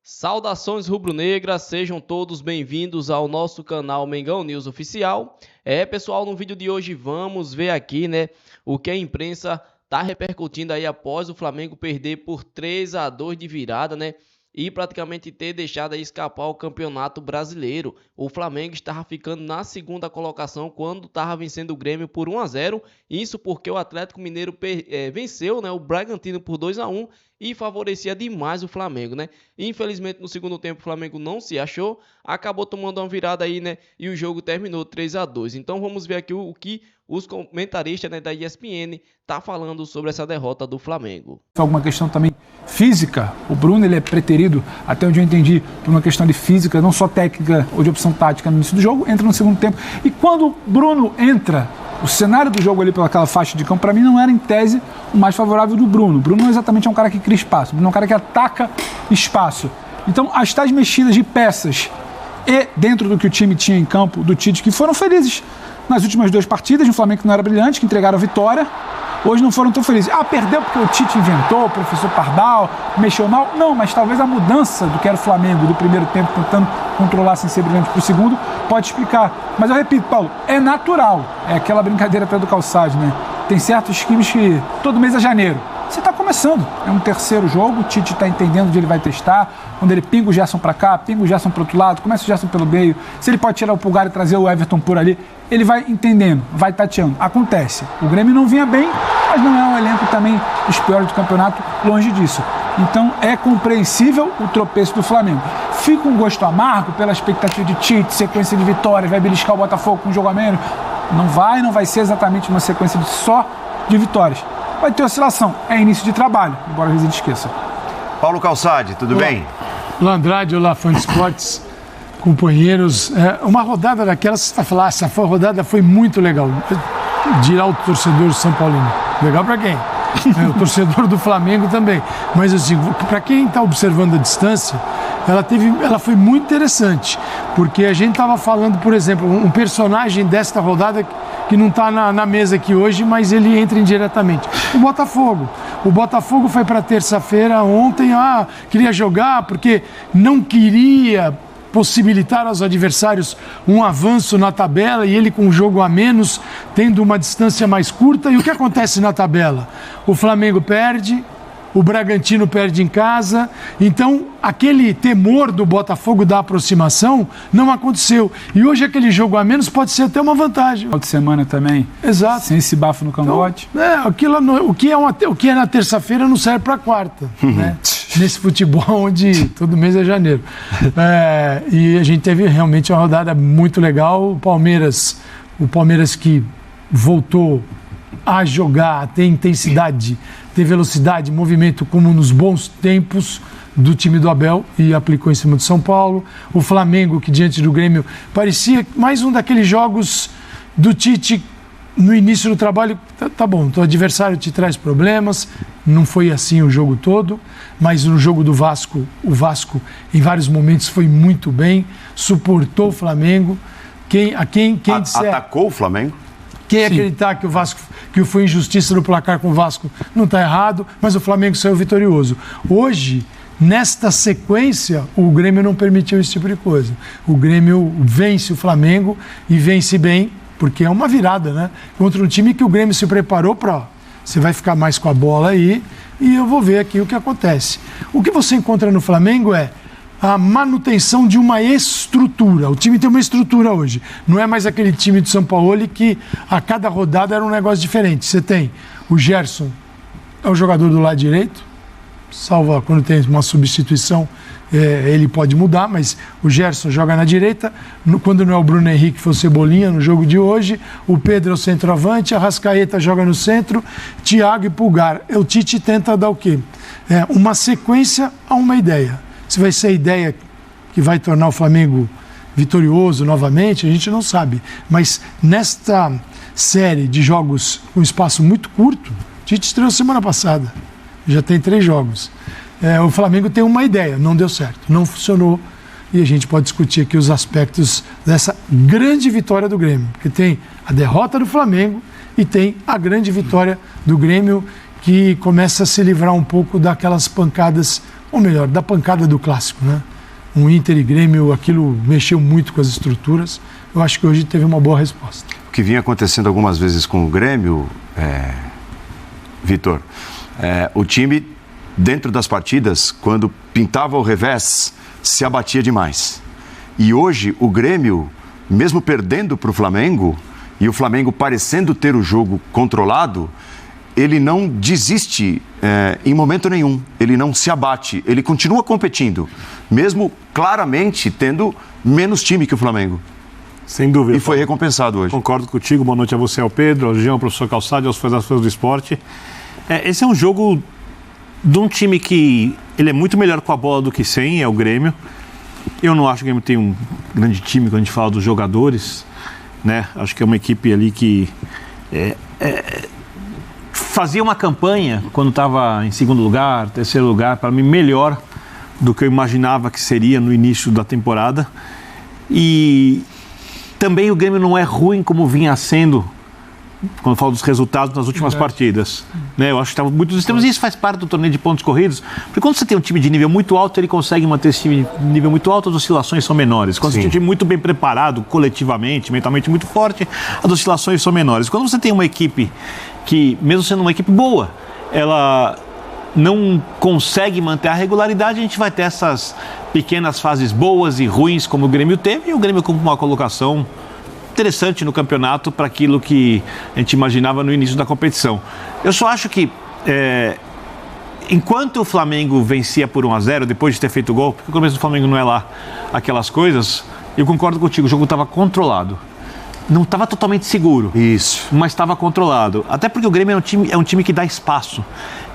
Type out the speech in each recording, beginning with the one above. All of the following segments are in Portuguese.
Saudações rubro-negras, sejam todos bem-vindos ao nosso canal Mengão News Oficial. Pessoal, no vídeo de hoje vamos ver aqui, o que a imprensa tá repercutindo aí após o Flamengo perder por 3-2 de virada, e praticamente ter deixado aí escapar o Campeonato Brasileiro. O Flamengo estava ficando na segunda colocação quando estava vencendo o Grêmio por 1-0. Isso porque o Atlético Mineiro venceu o Bragantino por 2-1 e favorecia demais o Flamengo, Infelizmente no segundo tempo o Flamengo não se achou, acabou tomando uma virada aí, e o jogo terminou 3-2. Então vamos ver aqui o que os comentaristas da ESPN tá falando sobre essa derrota do Flamengo. Alguma questão também física, o Bruno ele é preterido, até onde eu entendi, por uma questão de física, não só técnica ou de opção tática no início do jogo, entra no segundo tempo. E quando o Bruno entra, o cenário do jogo ali pelaquela faixa de campo, para mim não era em tese o mais favorável do Bruno. O Bruno não exatamente é um cara que cria espaço, o Bruno é um cara que ataca espaço. Então as tais mexidas de peças e dentro do que o time tinha em campo do Tite, que foram felizes nas últimas duas partidas, no Flamengo que não era brilhante, que entregaram a vitória, hoje não foram tão felizes. Perdeu porque o Tite inventou, o professor Pardal, mexeu mal. Não, mas talvez a mudança do que era o Flamengo do primeiro tempo, tentando controlar sem ser brilhante para o segundo, pode explicar. Mas eu repito, Paulo, é natural. É aquela brincadeira até do Calçade, Tem certos times que todo mês é janeiro. Você está começando, é um terceiro jogo, o Tite está entendendo onde ele vai testar, quando ele pinga o Gerson para cá, pinga o Gerson para o outro lado, começa o Gerson pelo meio, se ele pode tirar o Pulgar e trazer o Everton por ali, ele vai entendendo, vai tateando. Acontece, o Grêmio não vinha bem, mas não é um elenco também dos piores do campeonato, longe disso. Então é compreensível o tropeço do Flamengo. Fica um gosto amargo pela expectativa de Tite, sequência de vitórias, vai beliscar o Botafogo com um jogo a menos. Não vai ser exatamente uma sequência só de vitórias. Vai ter oscilação, é início de trabalho, embora a gente esqueça. Paulo Calçade, tudo bem? Olá Andrade, olá fã de esportes, companheiros. Uma rodada daquelas, você vai falar, essa rodada foi muito legal. Dirá o torcedor São Paulino. Legal para quem? O torcedor do Flamengo também. Mas assim, para quem está observando a distância, ela foi muito interessante. Porque a gente estava falando, por exemplo, um personagem desta rodada que não está na mesa aqui hoje, mas ele entra indiretamente. O Botafogo. O Botafogo foi para terça-feira ontem, queria jogar porque não queria possibilitar aos adversários um avanço na tabela e ele com um jogo a menos, tendo uma distância mais curta. E o que acontece na tabela? O Flamengo perde, o Bragantino perde em casa, então aquele temor do Botafogo da aproximação não aconteceu. E hoje aquele jogo a menos pode ser até uma vantagem. Final de semana também. Exato. Sem esse bafo no cangote. Então, o que é na terça-feira não serve para quarta, Nesse futebol onde todo mês é janeiro. E a gente teve realmente uma rodada muito legal. O Palmeiras que voltou a jogar, a ter intensidade, ter velocidade, movimento como nos bons tempos do time do Abel e aplicou em cima do São Paulo. O Flamengo, que diante do Grêmio parecia mais um daqueles jogos do Tite no início do trabalho. Tá bom, o adversário te traz problemas, não foi assim o jogo todo, mas no jogo do Vasco, o Vasco em vários momentos foi muito bem, suportou o Flamengo. Quem disser... Atacou o Flamengo? Quem acreditar que foi injustiça no placar com o Vasco não está errado, mas o Flamengo saiu vitorioso. Hoje, nesta sequência, o Grêmio não permitiu esse tipo de coisa. O Grêmio vence o Flamengo e vence bem, porque é uma virada, contra um time que o Grêmio se preparou para... Você vai ficar mais com a bola aí e eu vou ver aqui o que acontece. O que você encontra no Flamengo é a manutenção de uma estrutura. O time tem uma estrutura hoje. Não é mais aquele time de São Paulo que a cada rodada era um negócio diferente. Você tem o Gerson, é o jogador do lado direito, salva quando tem uma substituição, ele pode mudar, mas o Gerson joga na direita. Quando não é o Bruno Henrique, foi o Cebolinha no jogo de hoje. O Pedro é o centroavante, a Arrascaeta joga no centro, Thiago e Pulgar. O Tite tenta dar o quê? Uma sequência a uma ideia. Se vai ser a ideia que vai tornar o Flamengo vitorioso novamente, a gente não sabe. Mas nesta série de jogos com espaço muito curto, o Tite estreou semana passada. Já tem 3 jogos. O Flamengo tem uma ideia, não deu certo, não funcionou. E a gente pode discutir aqui os aspectos dessa grande vitória do Grêmio. Porque tem a derrota do Flamengo e tem a grande vitória do Grêmio, que começa a se livrar um pouco daquelas pancadas ou melhor, da pancada do clássico, né? Um Inter e Grêmio, aquilo mexeu muito com as estruturas. Eu acho que hoje teve uma boa resposta. O que vinha acontecendo algumas vezes com o Grêmio, Vitor, o time, dentro das partidas, quando pintava o revés, se abatia demais. E hoje, o Grêmio, mesmo perdendo para o Flamengo, e o Flamengo parecendo ter o jogo controlado, ele não desiste em momento nenhum, ele não se abate, ele continua competindo, mesmo claramente tendo menos time que o Flamengo. Sem dúvida. E foi recompensado hoje. Concordo contigo, boa noite a você, ao Pedro, ao Jean, ao professor Calçade, aos fãs do esporte. Esse é um jogo de um time que ele é muito melhor com a bola do que sem, é o Grêmio. Eu não acho que o Grêmio tem um grande time quando a gente fala dos jogadores, né? Acho que é uma equipe ali que fazia uma campanha quando estava em segundo lugar, terceiro lugar, para mim melhor do que eu imaginava que seria no início da temporada. E também o Grêmio não é ruim como vinha sendo, quando eu falo dos resultados nas últimas partidas. Né? Eu acho que estava muito dos extremos, e isso faz parte do torneio de pontos corridos, porque quando você tem um time de nível muito alto, ele consegue manter esse time de nível muito alto, as oscilações são menores. Quando você tem um time muito bem preparado, coletivamente, mentalmente muito forte, as oscilações são menores. Quando você tem uma equipe que, mesmo sendo uma equipe boa, ela não consegue manter a regularidade, a gente vai ter essas pequenas fases boas e ruins, como o Grêmio teve, e o Grêmio com uma colocação interessante no campeonato para aquilo que a gente imaginava no início da competição. Eu só acho que enquanto o Flamengo vencia por 1-0, depois de ter feito o gol, porque o começo do Flamengo não é lá aquelas coisas, eu concordo contigo, o jogo estava controlado. Não estava totalmente seguro, mas estava controlado. Até porque o Grêmio é um time que dá espaço.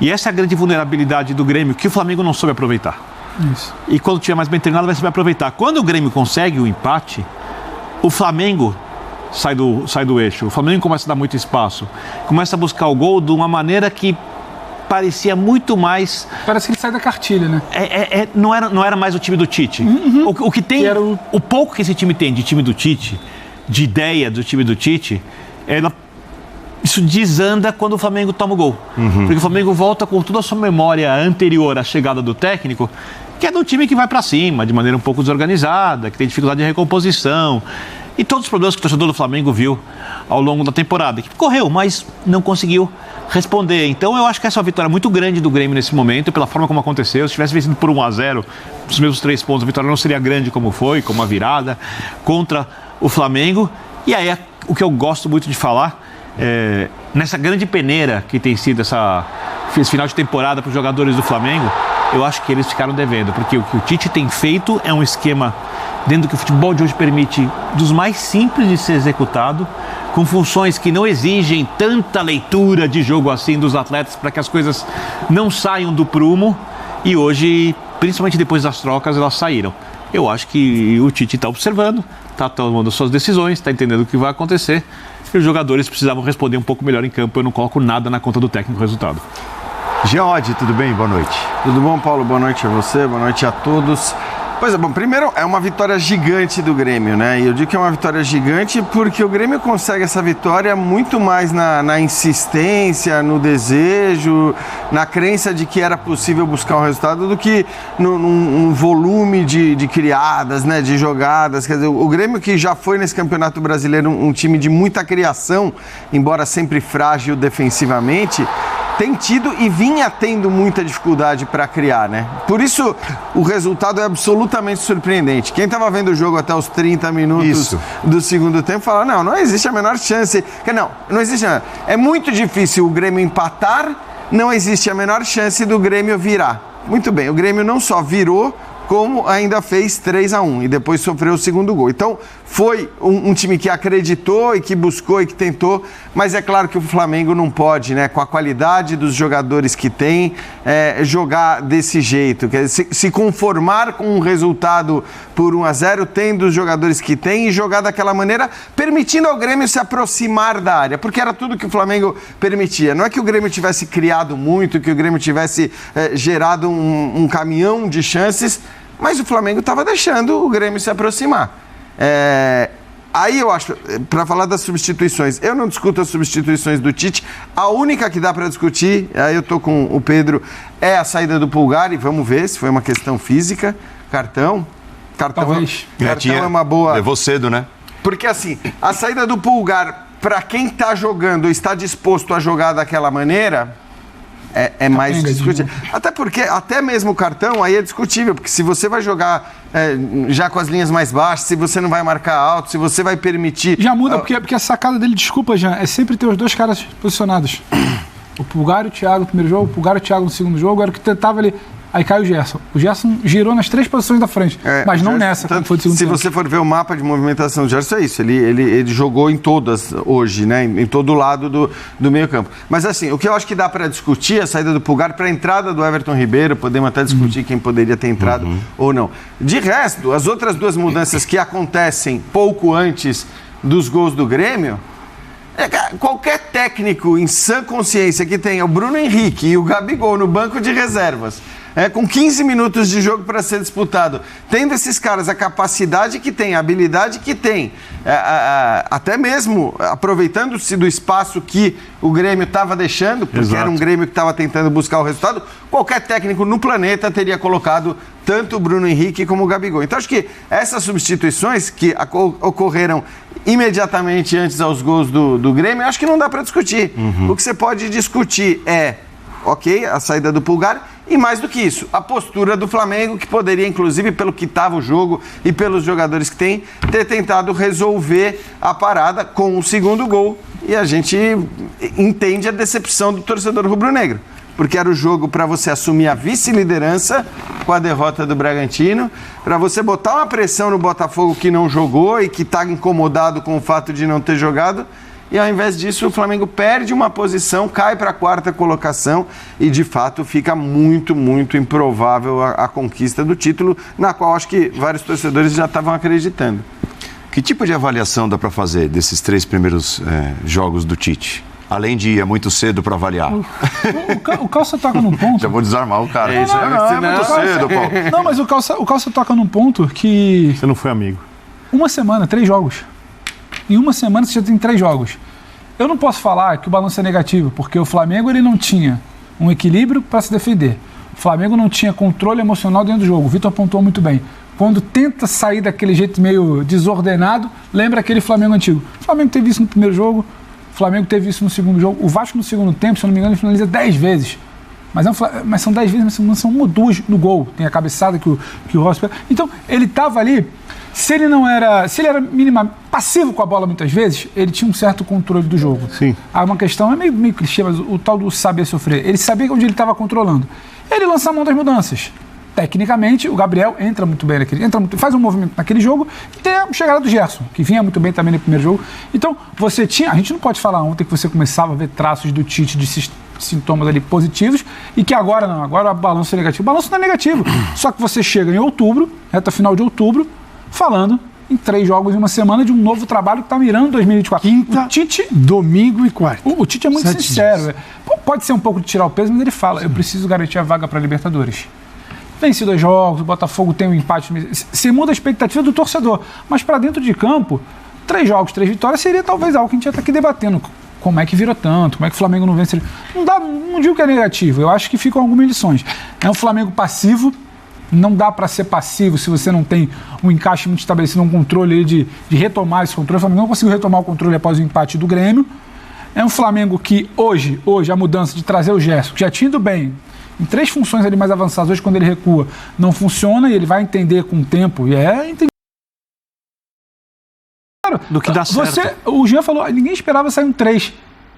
E essa é a grande vulnerabilidade do Grêmio, que o Flamengo não soube aproveitar. Isso. E quando tiver mais bem treinado, vai saber aproveitar. Quando o Grêmio consegue o empate, o Flamengo sai do eixo. O Flamengo começa a dar muito espaço. Começa a buscar o gol de uma maneira que parecia muito mais... Parece que ele sai da cartilha, né? Não era mais o time do Tite. O que tem... O pouco que esse time tem de time do Tite, de ideia do time do Tite, isso desanda quando o Flamengo toma o gol. Porque o Flamengo volta com toda a sua memória anterior à chegada do técnico, que é do time que vai para cima, de maneira um pouco desorganizada, que tem dificuldade de recomposição. E todos os problemas que o torcedor do Flamengo viu ao longo da temporada, que correu, mas não conseguiu responder. Então eu acho que essa é uma vitória muito grande do Grêmio nesse momento, pela forma como aconteceu. Se tivesse vencido por 1-0, os mesmos 3 pontos, a vitória não seria grande como foi, como a virada contra o Flamengo. E aí o que eu gosto muito de falar, nessa grande peneira que tem sido esse final de temporada para os jogadores do Flamengo, eu acho que eles ficaram devendo, porque o que o Tite tem feito é um esquema, dentro do que o futebol de hoje permite, dos mais simples de ser executado, com funções que não exigem tanta leitura de jogo assim dos atletas para que as coisas não saiam do prumo, e hoje, principalmente depois das trocas, elas saíram. Eu acho que o Tite está observando, está tomando suas decisões, está entendendo o que vai acontecer, e os jogadores precisavam responder um pouco melhor em campo. Eu não coloco nada na conta do técnico resultado. Geode, tudo bem? Boa noite. Tudo bom, Paulo? Boa noite a você, boa noite a todos. Pois é, bom, primeiro é uma vitória gigante do Grêmio, né? E eu digo que é uma vitória gigante porque o Grêmio consegue essa vitória muito mais na insistência, no desejo, na crença de que era possível buscar um resultado do que num volume de criadas, né? De jogadas. Quer dizer, o Grêmio, que já foi nesse Campeonato Brasileiro um time de muita criação, embora sempre frágil defensivamente, tem tido e vinha tendo muita dificuldade para criar, né? Por isso, o resultado é absolutamente surpreendente. Quem estava vendo o jogo até os 30 minutos do segundo tempo fala, não existe a menor chance. Não existe. É muito difícil o Grêmio empatar, não existe a menor chance do Grêmio virar. Muito bem, o Grêmio não só virou, como ainda fez 3-1 e depois sofreu o segundo gol. Então, foi um time que acreditou e que buscou e que tentou, mas é claro que o Flamengo não pode, né, com a qualidade dos jogadores que tem, jogar desse jeito. Quer dizer, se conformar com um resultado por 1-0, tendo os jogadores que tem e jogar daquela maneira, permitindo ao Grêmio se aproximar da área, porque era tudo que o Flamengo permitia. Não é que o Grêmio tivesse criado muito, que o Grêmio tivesse gerado um caminhão de chances, mas o Flamengo estava deixando o Grêmio se aproximar. Aí eu acho, para falar das substituições, eu não discuto as substituições do Tite. A única que dá para discutir, aí eu tô com o Pedro, é a saída do Pulgar, e vamos ver se foi uma questão física. Cartão Talvez. é uma boa... Levou cedo, né? Porque assim, a saída do Pulgar, para quem está jogando, está disposto a jogar daquela maneira, é mais discutível. Até porque, até mesmo o cartão aí é discutível, porque se você vai jogar já com as linhas mais baixas, se você não vai marcar alto, se você vai permitir... Já muda, porque a sacada dele, desculpa, Jean, é sempre ter os dois caras posicionados. O Pulgar e o Thiago no primeiro jogo, o Pulgar e o Thiago no segundo jogo, era o que tentava ali. Aí cai o Gerson. O Gerson girou nas 3 posições da frente, mas não nessa, tanto, como foi do segundo se tempo. você for ver o mapa de movimentação do Gerson, é isso. Ele jogou em todas hoje, né? Em todo lado do meio campo. Mas assim, o que eu acho que dá para discutir é a saída do Pulgar para a entrada do Everton Ribeiro. Podemos até discutir quem poderia ter entrado ou não. De resto, as outras 2 mudanças que acontecem pouco antes dos gols do Grêmio... Qualquer técnico em sã consciência que tenha o Bruno Henrique e o Gabigol no banco de reservas, com 15 minutos de jogo para ser disputado, tendo esses caras a capacidade que tem, a habilidade que tem, até mesmo aproveitando-se do espaço que o Grêmio estava deixando, porque era um Grêmio que estava tentando buscar o resultado, qualquer técnico no planeta teria colocado tanto o Bruno Henrique como o Gabigol. Então, acho que essas substituições que ocorreram imediatamente antes aos gols do Grêmio, acho que não dá para discutir. O que você pode discutir é, a saída do Pulgar e, mais do que isso, a postura do Flamengo, que poderia, inclusive, pelo que estava o jogo e pelos jogadores que tem, ter tentado resolver a parada com o segundo gol. E a gente entende a decepção do torcedor rubro-negro. Porque era o jogo para você assumir a vice-liderança com a derrota do Bragantino, para você botar uma pressão no Botafogo que não jogou e que está incomodado com o fato de não ter jogado, e ao invés disso o Flamengo perde uma posição, cai para a 4ª colocação e de fato fica muito, muito improvável a conquista do título, na qual acho que vários torcedores já estavam acreditando. Que tipo de avaliação dá para fazer desses 3 primeiros jogos do Tite? Além de ir muito cedo para avaliar. O Calça toca num ponto... Já vou desarmar o cara. É muito cedo, Paulo. Não, mas o Calça toca num ponto que... Você não foi amigo. Uma semana, 3 jogos. Em uma semana você já tem 3 jogos. Eu não posso falar que o balanço é negativo, porque o Flamengo ele não tinha um equilíbrio para se defender. O Flamengo não tinha controle emocional dentro do jogo. O Vitor pontuou muito bem. Quando tenta sair daquele jeito meio desordenado, lembra aquele Flamengo antigo. O Flamengo teve isso no primeiro jogo, o Flamengo teve isso no segundo jogo. O Vasco no segundo tempo, se eu não me engano, ele finaliza 10 vezes. Mas são 10 vezes, mas são 1 ou 2 no gol. Tem a cabeçada que o Rossi pega. Então, ele estava ali. Se ele era minimamente passivo com a bola muitas vezes, ele tinha um certo controle do jogo. Sim. Há uma questão, é meio clichê, mas o tal do saber sofrer. Ele sabia onde ele estava controlando. Ele lança a mão das mudanças. Tecnicamente, o Gabriel entra muito bem faz um movimento naquele jogo, e tem a chegada do Gerson, que vinha muito bem também no primeiro jogo. Então, a gente não pode falar ontem que você começava a ver traços do Tite de sintomas ali positivos, e que agora não, agora o balanço é negativo. O balanço não é negativo, só que você chega em outubro, reta final de outubro, falando em 3 jogos em uma semana de um novo trabalho que está mirando 2024. Quinta, domingo e quarta. O Tite é muito sincero. Pode ser um pouco de tirar o peso, mas ele fala, eu preciso garantir a vaga para a Libertadores. Vence 2 jogos, o Botafogo tem um empate. Você muda a expectativa do torcedor. Mas para dentro de campo, 3 jogos, 3 vitórias seria talvez algo que a gente já está aqui debatendo. Como é que virou tanto? Como é que o Flamengo não vence? Não digo que é negativo, eu acho que ficam algumas lições. É um Flamengo passivo, não dá para ser passivo se você não tem um encaixe muito estabelecido, um controle de retomar esse controle. O Flamengo não conseguiu retomar o controle após o empate do Grêmio. É um Flamengo que hoje a mudança de trazer o Gerson, que já tinha ido bem, em 3 funções ali mais avançadas, hoje quando ele recua, não funciona e ele vai entender com o tempo. Do que dá certo. O Jean falou, ninguém esperava sair um 3.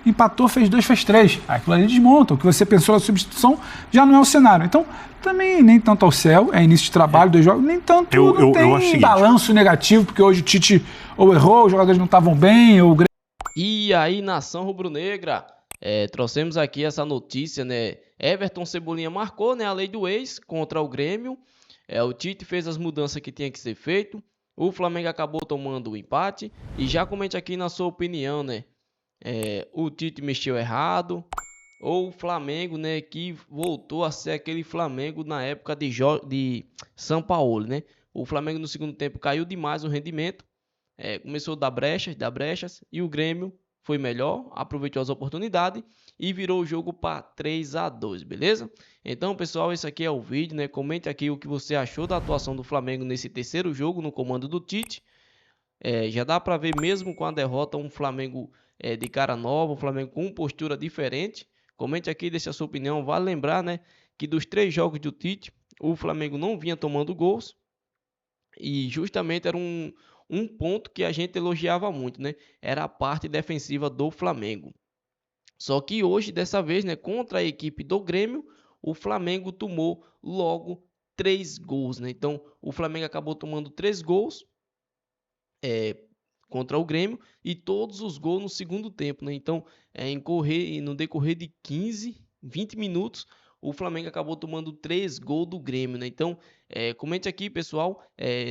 Empatou, fez 2, fez 3. Aquilo ali desmonta. O que você pensou na substituição já não é o cenário. Então, também nem tanto ao céu, é início de trabalho, 2 jogos, nem tanto não tem balanço negativo, porque hoje o Tite ou errou, os jogadores não estavam bem, ou... E aí, nação rubro-negra, trouxemos aqui essa notícia, né? Everton Cebolinha marcou, né, a lei do ex contra o Grêmio. O Tite fez as mudanças que tinha que ser feito. O Flamengo acabou tomando o empate. E já comente aqui na sua opinião, né? O Tite mexeu errado, ou o Flamengo, né, que voltou a ser aquele Flamengo na época de São Paulo, né? O Flamengo no segundo tempo caiu demais o rendimento começou a dar brechas, e o Grêmio foi melhor, aproveitou as oportunidades e virou o jogo para 3-2, beleza? Então, pessoal, esse aqui é o vídeo, né? Comente aqui o que você achou da atuação do Flamengo nesse terceiro jogo no comando do Tite. Já dá para ver mesmo com a derrota um Flamengo de cara nova, um Flamengo com postura diferente. Comente aqui, deixe a sua opinião. Vale lembrar, né, que dos 3 jogos do Tite, o Flamengo não vinha tomando gols e justamente era um ponto que a gente elogiava muito, né? Era a parte defensiva do Flamengo. Só que hoje, dessa vez, né, contra a equipe do Grêmio, o Flamengo tomou logo 3 gols, né? Então, o Flamengo acabou tomando 3 gols contra o Grêmio e todos os gols no segundo tempo, né? Então, no decorrer de 15, 20 minutos, o Flamengo acabou tomando 3 gols do Grêmio, né? Então, comente aqui, pessoal.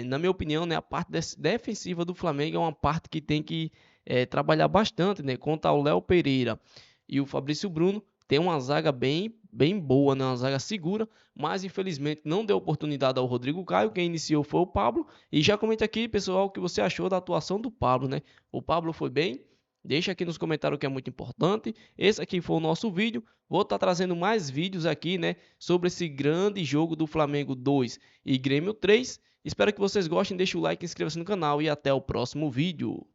Na minha opinião, né, a parte defensiva do Flamengo é uma parte que tem que trabalhar bastante, né? Contra o Léo Pereira e o Fabrício Bruno, tem uma zaga bem boa, né? Uma zaga segura, mas infelizmente não deu oportunidade ao Rodrigo Caio. Quem iniciou foi o Pablo. E já comente aqui, pessoal, o que você achou da atuação do Pablo, né? O Pablo foi bem? Deixa aqui nos comentários, que é muito importante. Esse aqui foi o nosso vídeo. Vou estar trazendo mais vídeos aqui, né, sobre esse grande jogo do Flamengo 2 e Grêmio 3. Espero que vocês gostem. Deixe o like, inscreva-se no canal e até o próximo vídeo.